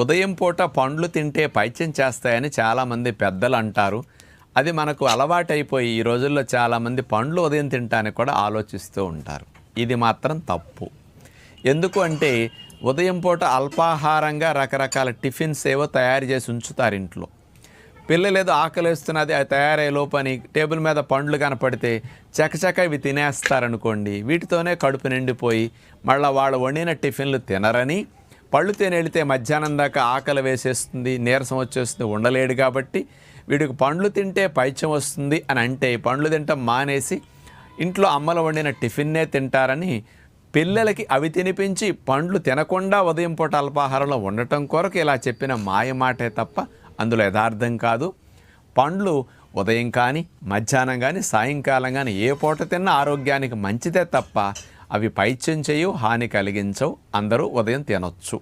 ఉదయం పూట పండ్లు తింటే పైత్యం చేస్తాయని చాలామంది పెద్దలు అంటారు. అది మనకు అలవాటైపోయి ఈ రోజుల్లో చాలామంది పండ్లు ఉదయం తినటానికి కూడా ఆలోచిస్తూ ఉంటారు. ఇది మాత్రం తప్పు. ఎందుకు అంటే ఉదయం పూట అల్పాహారంగా రకరకాల టిఫిన్స్ ఏవో తయారు చేసి ఉంచుతారు ఇంట్లో. పిల్లలు ఏదో ఆకలిస్తున్నది అది తయారయ్యే లోపని టేబుల్ మీద పండ్లు కనపడితే చకచక ఇవి తినేస్తారనుకోండి. వీటితోనే కడుపు నిండిపోయి మళ్ళీ వాళ్ళు వండిన టిఫిన్లు తినరని, పళ్ళు తిని వెళితే మధ్యాహ్నం దాకా ఆకలి వేసేస్తుంది, నీరసం వచ్చేస్తుంది, ఉండలేడు. కాబట్టి వీడికి పండ్లు తింటే పైత్యం వస్తుంది అని అంటే పండ్లు తింటాం మానేసి ఇంట్లో అమ్మలు వండిన టిఫిన్నే తింటారని పిల్లలకి అవి తినిపించి పండ్లు తినకుండా ఉదయం పూట అల్పాహారంలో ఉండటం కొరకు ఇలా చెప్పిన మాయ మాటే తప్ప అందులో యథార్థం కాదు. పండ్లు ఉదయం కానీ మధ్యాహ్నం కానీ సాయంకాలం కానీ ఏ పూట తిన్నా ఆరోగ్యానికి మంచిదే తప్ప అవి పైత్యం చేయవు, హాని కలిగించవు. అందరూ ఉదయం తినొచ్చు.